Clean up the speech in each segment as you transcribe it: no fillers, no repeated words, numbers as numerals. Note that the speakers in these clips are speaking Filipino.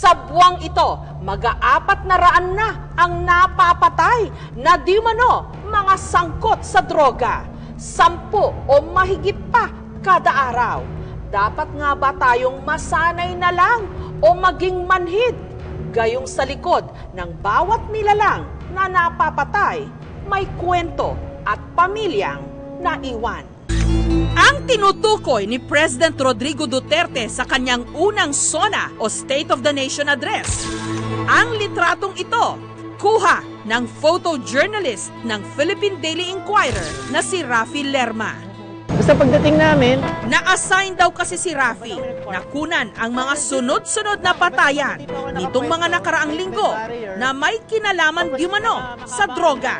Sa buwang ito, mag-400 na ang napapatay na di mano mga sangkot sa droga. 10 o mahigit pa kada araw. Dapat nga ba tayong masanay na lang o maging manhid? Gayong sa likod ng bawat nilalang na napapatay, may kwento at pamilyang naiwan. Ang tinutukoy ni President Rodrigo Duterte sa kanyang unang SONA o State of the Nation Address. Ang litratong ito, kuha ng photojournalist ng Philippine Daily Inquirer na si Rafi Lerma. Basta pagdating namin, na-assign daw kasi si Rafi na kunan ang mga sunod-sunod na patayan nitong mga nakaraang linggo na may kinalaman di mano sa droga.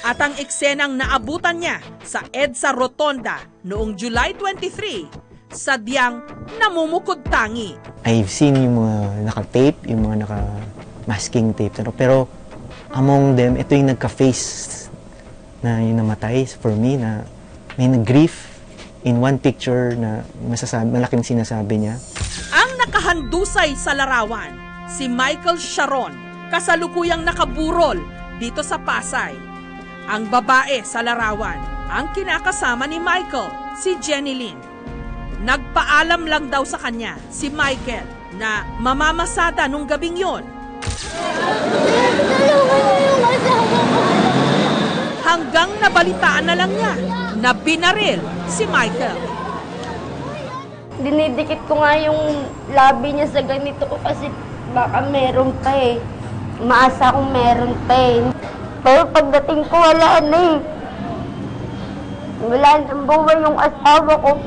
At ang eksenang naabutan niya sa EDSA Rotonda noong July 23, sadyang namumukod tangi. I've seen yung mga naka-tape, yung mga naka-masking tape. Pero among them, ito yung nagka-face na yung namatay for me na may nag-grief in one picture na malaking sinasabi niya. Ang nakahandusay sa larawan, si Michael Sharon, kasalukuyang nakaburol dito sa Pasay. Ang babae sa larawan, ang kinakasama ni Michael, si Jenny Lynn. Nagpaalam lang daw sa kanya si Michael na mamamasada nung gabing yon. Hanggang nabalitaan na lang niya na binaril si Michael. Dinidikit ko nga yung labi niya sa ganito ko kasi baka meron pa eh. Maasa akong meron pa eh. Pero pagdating ko, wala na eh. Wala nang buhay yung asawa ko.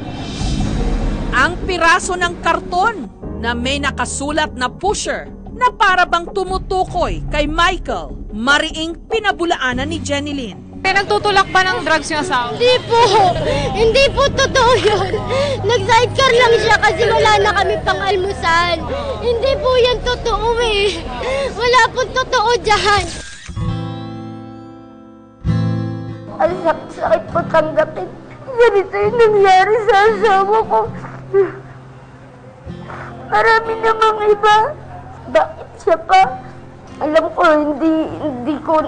Ang piraso ng karton na may nakasulat na pusher na para bang tumutukoy kay Michael, mariing pinabulaanan ni Jenny Lynn. Nagtutulak ba ng drugs yung asawa? Hindi po totoo yun. Nag-sidecar lang siya kasi wala na kami pang almusal. Hindi po yan totoo eh. Wala po totoo dyan. Ang sakit po tanggapin. Ganito yung nangyari sa asawa ko. Marami namang iba. Bakit siya pa? Alam ko, hindi ko...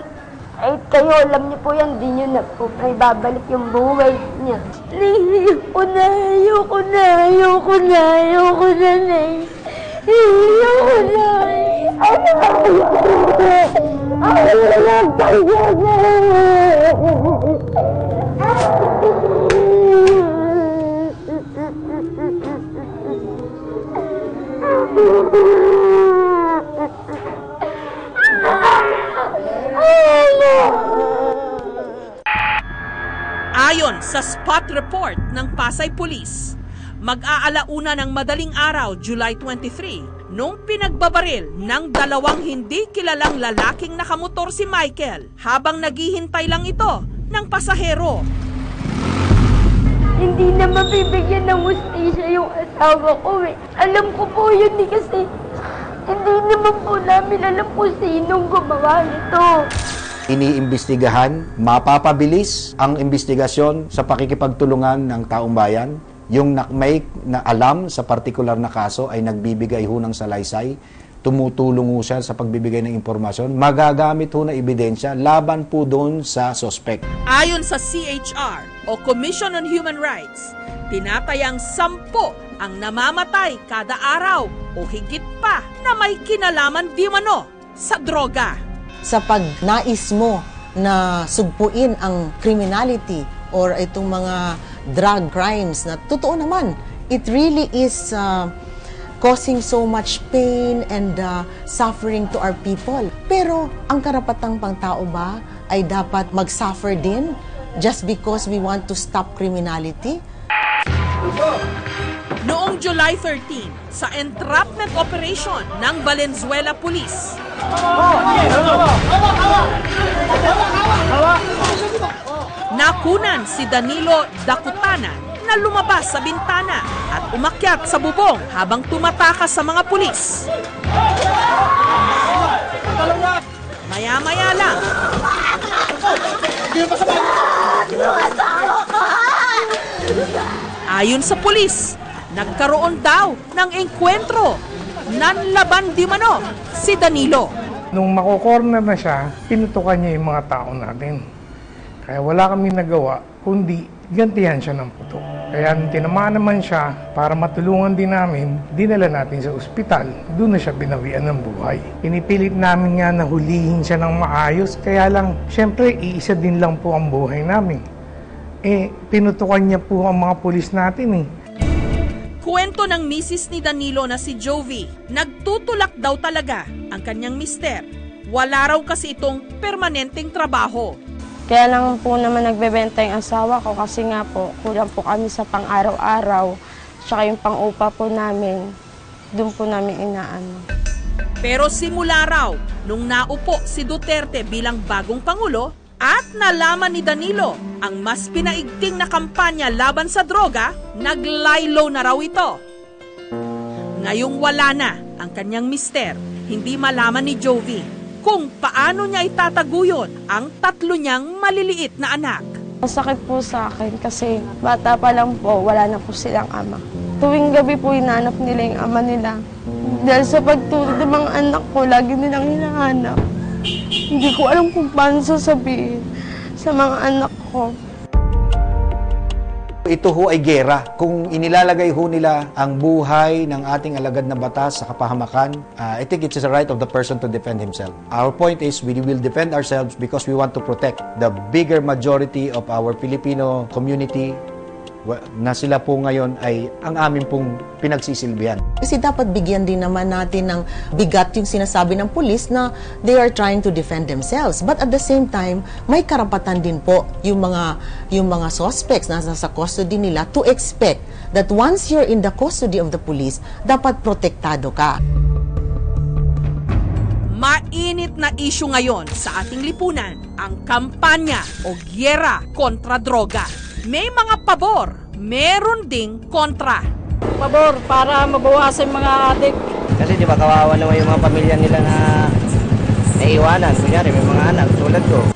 Ay, kayo, alam niyo po yan, hindi niyo na po may babalik yung buhay niya. Ayoko na, ayoko na, ayoko na, ayoko na, ayoko na, Ayon sa spot report ng Pasay Police, mag-aalauna ng madaling araw, July 23, nung pinagbabaril ng 2 hindi kilalang lalaking nakamotor si Michael habang naghihintay lang ito ng pasahero. Hindi na mabibigyan ng hustisya yung asawa ko eh. Alam ko po yun eh kasi hindi naman po namin alam kung sinong gumawa nito. Iniimbestigahan, mapapabilis ang investigasyon sa pakikipagtulungan ng taong bayan. Yung may na alam sa partikular na kaso ay nagbibigay ho ng salaysay, tumutulong ho siya sa pagbibigay ng impormasyon, magagamit ho na ebidensya laban po doon sa suspect. Ayon sa CHR o Commission on Human Rights, tinatayang 10 ang namamatay kada araw o higit pa na may kinalaman di mano sa droga. Sa pagnais mo na sugpuin ang criminality or itong mga drug crimes na totoo naman, it really is causing so much pain and suffering to our people. Pero ang karapatang pangtao ba ay dapat mag-suffer din just because we want to stop criminality? Noong July 13, sa entrapment operation ng Valenzuela Police, nakunan si Danilo Dakutanan na lumabas sa bintana at umakyat sa bubong habang tumatakas sa mga pulis. Maya-maya lang, ayon sa pulis, nagkaroon daw ng engkwentro. nanlaban di mano si Danilo. Nung mako-corner na siya, pinutukan niya yung mga tao natin. Kaya wala kami nagawa, kundi gantihan siya ng putok. Kaya nung tinamaan naman siya, para matulungan din namin, dinala natin sa ospital. Doon na siya binawian ng buhay. Pinipilit namin nga na hulihin siya ng maayos, kaya lang, syempre, iisa din lang po ang buhay namin. Pinutukan niya po ang mga pulis natin . Kwento ng misis ni Danilo na si Jovi, nagtutulak daw talaga ang kanyang mister. Wala raw kasi itong permanenteng trabaho. Kaya lang po naman nagbebenta yung asawa ko kasi nga po, kulang po kami sa pang-araw-araw. Tsaka yung pang-upa po namin, doon po namin inaano. Pero simula raw, nung naupo si Duterte bilang bagong Pangulo, at nalaman ni Danilo ang mas pinaigting na kampanya laban sa droga, nag-lie-low na raw ito. Ngayong wala na ang kanyang mister, hindi malaman ni Jovi kung paano niya itataguyod ang 3 niyang maliliit na anak. Masakit po sa akin kasi bata pa lang po, wala na po silang ama. Tuwing gabi po hinahanap nila yung ama nila. Dahil sa pagtulog ng mga anak ko, lagi nilang hinahanap. Hindi ko alam kung paano sasabihin sa mga anak ko. Ito ho ay gera. Kung inilalagay ho nila ang buhay ng ating alagad na batas sa kapahamakan, I think it's the right of the person to defend himself. Our point is we will defend ourselves because we want to protect the bigger majority of our Filipino community na sila po ngayon ay ang amin pong pinagsisilbihan. Kasi dapat bigyan din naman natin ng bigat yung sinasabi ng pulis na they are trying to defend themselves. But at the same time, may karapatan din po yung mga suspects na nasa custody nila to expect that once you're in the custody of the police, dapat protektado ka. Mainit na isyu ngayon sa ating lipunan ang kampanya o gyera kontra droga. May mga pabor, meron ding kontra. Pabor para mabawasan mga adik. Kasi di ba kawawa naman yung mga pamilya nila na naiiwanan. Kunyari may mga anak tulad ko.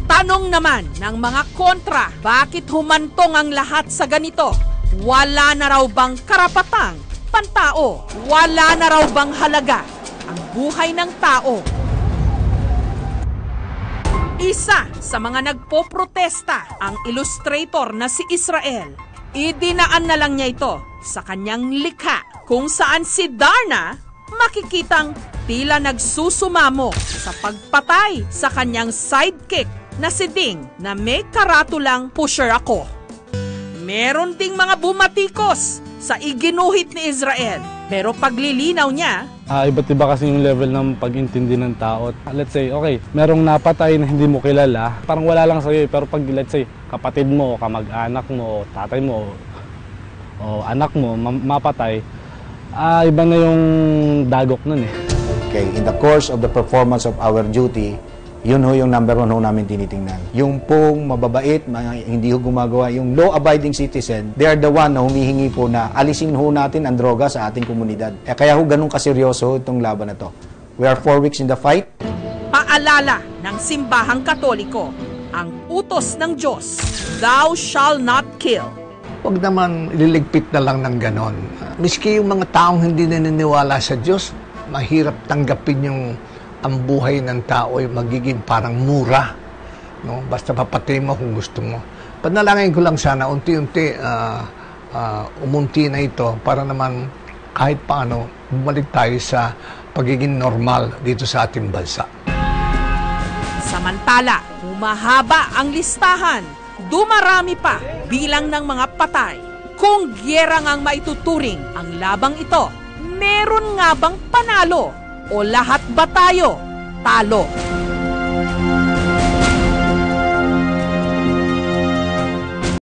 Tanong naman ng mga kontra, bakit humantong ang lahat sa ganito? Wala na raw bang karapatang pantao? Wala na raw bang halaga ang buhay ng tao? Isa sa mga nagpoprotesta ang illustrator na si Israel. Idinaan na lang niya ito sa kanyang likha kung saan si Darna makikitang tila nagsusumamo sa pagpatay sa kanyang sidekick na si Ding na may karatulang pusher ako. Meron ding mga bumatikos sa iginuhit ni Israel. Pero paglilinaw niya, iba't iba kasi yung level ng pag-intindi ng tao. Let's say, okay, merong napatay na hindi mo kilala, parang wala lang sa'yo. Pero pag, let's say, kapatid mo, kamag-anak mo, tatay mo, o anak mo, mapatay, iba na yung dagok nun . Okay, in the course of the performance of our duty, yun ho yung number 1 ho namin tinitingnan. Yung pong mababait, hindi ho gumagawa, yung law-abiding citizen, they are the one na humihingi po na alisin ho natin ang droga sa ating komunidad. Kaya ho ganun kaseryoso itong laban na to. We are 4 weeks in the fight. Paalala ng simbahang Katoliko, ang utos ng Diyos, thou shall not kill. Huwag naman ililigpit na lang ng ganon. Miski yung mga taong hindi naniniwala sa Diyos, mahirap tanggapin yung ang buhay ng tao ay magiging parang mura. No? Basta papatay mo kung gusto mo. Panalangin ko lang sana, unti-unti umunti na ito para naman kahit paano bumalik tayo sa pagiging normal dito sa ating bansa. Samantala, humahaba ang listahan. Dumarami pa bilang ng mga patay. Kung gyera ngang maituturing ang labang ito, meron nga bang panalo? O lahat ba tayo talo?